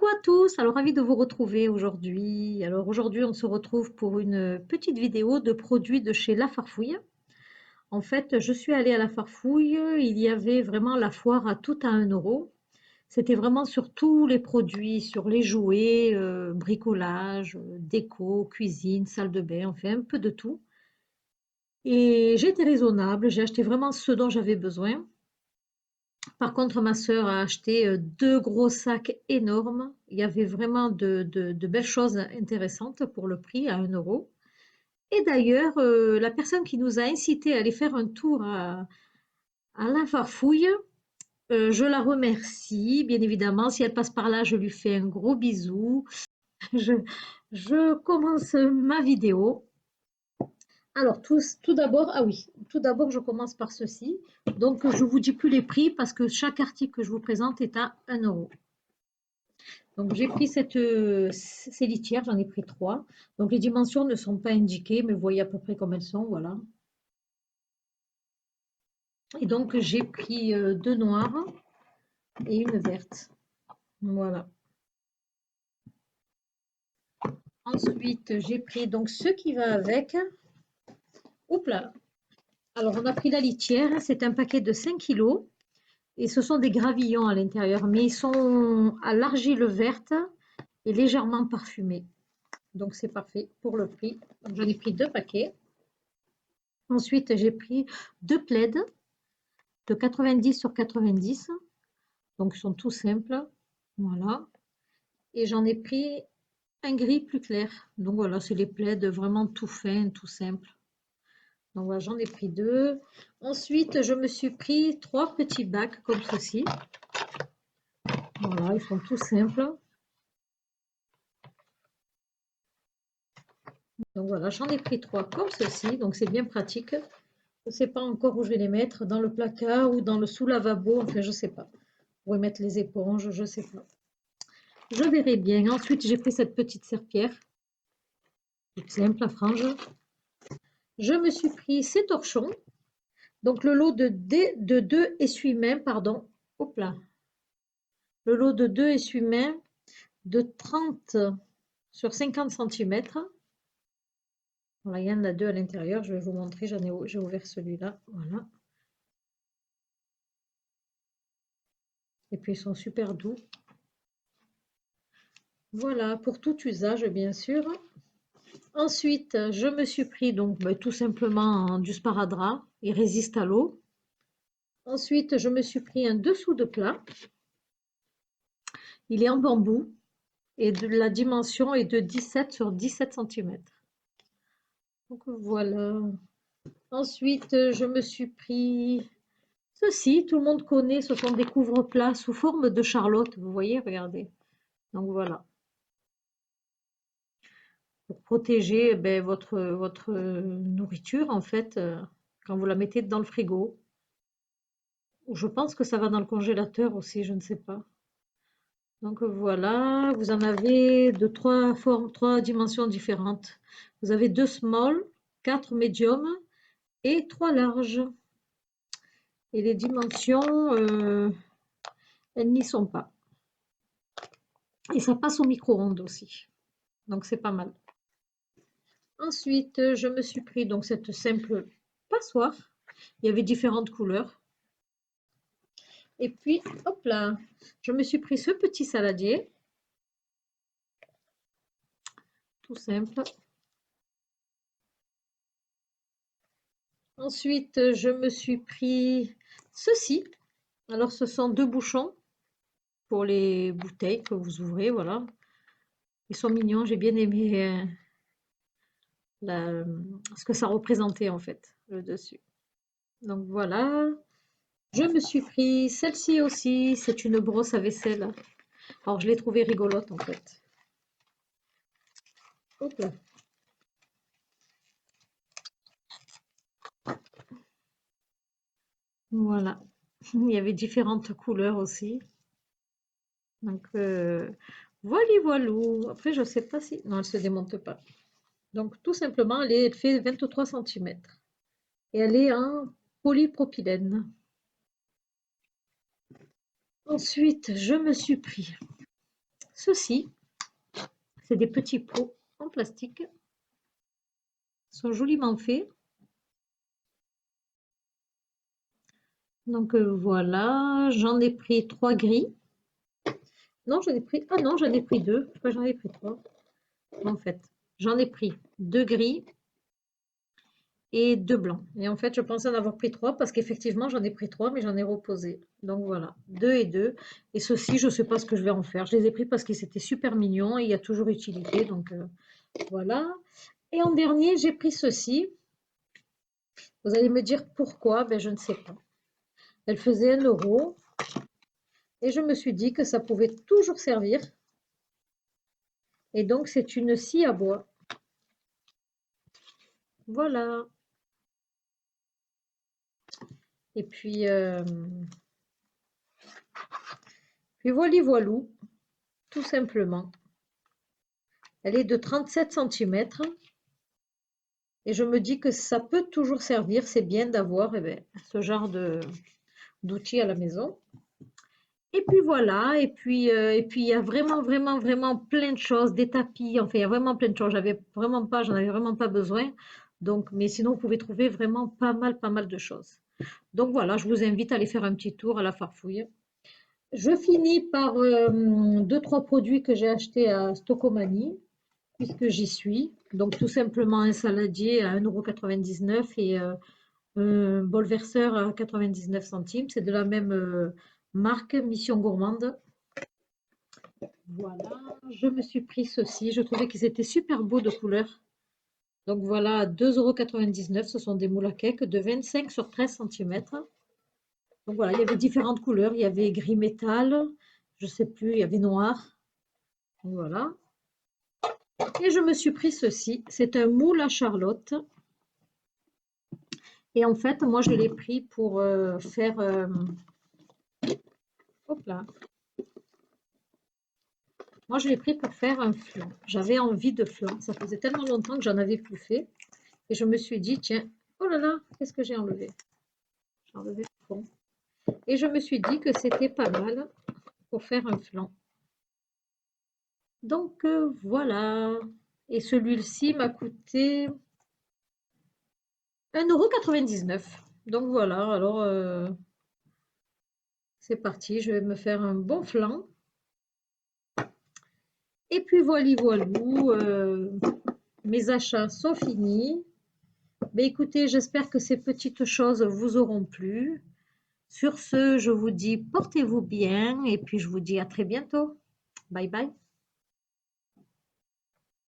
Coucou à tous, alors ravi de vous retrouver aujourd'hui. Alors aujourd'hui, on se retrouve pour une petite vidéo de produits de chez La Farfouille. En fait, je suis allée à La Farfouille, il y avait vraiment la foire à tout à 1 euro. C'était vraiment sur tous les produits, sur les jouets, bricolage, déco, cuisine, salle de bain, enfin un peu de tout. Et j'ai été raisonnable, j'ai acheté vraiment ce dont j'avais besoin. Par contre, ma sœur a acheté 2 gros sacs énormes. Il y avait vraiment de belles choses intéressantes pour le prix à 1 euro. Et d'ailleurs, la personne qui nous a incité à aller faire un tour à La Farfouille, je la remercie, bien évidemment. Si elle passe par là, je lui fais un gros bisou. Je, je commence ma vidéo. Alors, tout d'abord, ah oui, tout d'abord, je commence par ceci. Donc, je vous dis plus les prix parce que chaque article que je vous présente est à 1 euro. Donc j'ai pris ces litières, j'en ai pris 3. Donc les dimensions ne sont pas indiquées, mais vous voyez à peu près comme elles sont, voilà. Et donc j'ai pris 2 noires et une verte. Voilà. Ensuite, j'ai pris donc ce qui va avec. Oups là. Alors on a pris la litière, c'est un paquet de 5 kilos. Et ce sont des gravillons à l'intérieur, mais ils sont à l'argile verte et légèrement parfumés. Donc c'est parfait pour le prix. Donc j'en ai pris 2 paquets. Ensuite, j'ai pris 2 plaids de 90 sur 90. Donc, ils sont tout simples. Voilà. Et j'en ai pris un gris plus clair. Donc, voilà, c'est les plaids vraiment tout fins, tout simples. Donc, voilà, j'en ai pris 2. Ensuite, je me suis pris 3 petits bacs comme ceci. Voilà, ils sont tout simples. Donc, voilà, j'en ai pris 3 comme ceci. Donc, c'est bien pratique. Je ne sais pas encore où je vais les mettre, dans le placard ou dans le sous-lavabo. Enfin, je ne sais pas. Où mettre les éponges, je ne sais pas. Je verrai bien. Ensuite, j'ai pris cette petite serpillère, toute simple à frange. Je me suis pris ces torchons. Donc, le lot de 2 essuie-mains, pardon. Hop là. Le lot de 2 essuie-mains de 30 sur 50 cm. Voilà, il y en a 2 à l'intérieur. Je vais vous montrer. J'ai ouvert celui-là. Voilà. Et puis, ils sont super doux. Voilà, pour tout usage, bien sûr. Ensuite, je me suis pris donc tout simplement du sparadrap. Il résiste à l'eau. Ensuite, je me suis pris un dessous de plat. Il est en bambou et la dimension est de 17 sur 17 cm. Donc voilà. Ensuite, je me suis pris ceci. Tout le monde connaît, ce sont des couvre-plats sous forme de charlotte. Vous voyez, regardez. Donc voilà. Pour protéger votre nourriture, en fait, quand vous la mettez dans le frigo. Je pense que ça va dans le congélateur aussi, je ne sais pas. Donc voilà, vous en avez de 3 formes, 3 dimensions différentes. Vous avez 2 small, 4 medium et 3 larges. Et les dimensions, elles n'y sont pas. Et ça passe au micro-ondes aussi. Donc c'est pas mal. Ensuite, je me suis pris donc cette simple passoire. Il y avait différentes couleurs. Et puis, hop là, je me suis pris ce petit saladier. Tout simple. Ensuite, je me suis pris ceci. Alors, ce sont 2 bouchons pour les bouteilles que vous ouvrez, voilà. Ils sont mignons, j'ai bien aimé ce que ça représentait en fait, le dessus. Donc voilà. Je me suis pris celle-ci aussi, c'est une brosse à vaisselle. Alors, je l'ai trouvée rigolote en fait. Hop là. Voilà. Il y avait différentes couleurs aussi. Donc, voilà, voilà. Après, je ne sais pas si... Non, elle ne se démonte pas. Donc, tout simplement, elle fait 23 cm. Et elle est en polypropylène. Ensuite, je me suis pris ceci, c'est des petits pots en plastique. Ils sont joliment faits. Donc voilà, j'en ai pris 3 gris. Non, j'en ai pris. Ah non, j'en ai pris 2. Je crois que j'en ai pris 3. En fait, j'en ai pris 2 gris et 2 blancs. Et en fait, je pensais en avoir pris 3 parce qu'effectivement, j'en ai pris 3, mais j'en ai reposé. Donc voilà, 2 et 2. Et ceux-ci, je ne sais pas ce que je vais en faire. Je les ai pris parce qu'ils étaient super mignons et il y a toujours utilité. Donc voilà. Et en dernier, j'ai pris ceci. Vous allez me dire pourquoi? Ben, je ne sais pas. Elle faisait 1 euro. Et je me suis dit que ça pouvait toujours servir. Et donc, c'est une scie à bois. Voilà. Et puis voilà, voilou, tout simplement. Elle est de 37 cm. Et je me dis que ça peut toujours servir. C'est bien d'avoir ce genre d'outils à la maison. Et puis voilà. Et puis il y a vraiment, vraiment, vraiment plein de choses. Des tapis. Enfin, il y a vraiment plein de choses. J'en avais vraiment pas besoin. Donc, mais sinon, vous pouvez trouver vraiment pas mal de choses. Donc voilà, je vous invite à aller faire un petit tour à la Farfouille. Je finis par 2-3 produits que j'ai achetés à Stocomanie, puisque j'y suis. Donc tout simplement un saladier à 1,99 € et un bol verseur à 99 centimes. C'est de la même marque, Mission Gourmande. Voilà, je me suis pris ceci. Je trouvais qu'ils étaient super beaux de couleur. Donc voilà, 2,99 €. Ce sont des moules à cake de 25 sur 13 cm. Donc voilà, il y avait différentes couleurs. Il y avait gris métal, je sais plus, il y avait noir. Donc voilà. Et je me suis pris ceci. C'est un moule à Charlotte. Et en fait, moi, je l'ai pris pour faire... hop là. Moi, je l'ai pris pour faire un flan. J'avais envie de flan. Ça faisait tellement longtemps que j'en avais plus fait. Et je me suis dit, tiens, oh là là, qu'est-ce que j'ai enlevé? J'ai enlevé le fond. Et je me suis dit que c'était pas mal pour faire un flan. Donc voilà. Et celui-ci m'a coûté 1,99 €. Donc voilà, alors c'est parti, je vais me faire un bon flan. Et puis voilà, voilou, mes achats sont finis. Mais écoutez, j'espère que ces petites choses vous auront plu. Sur ce, je vous dis portez-vous bien et puis je vous dis à très bientôt. Bye bye.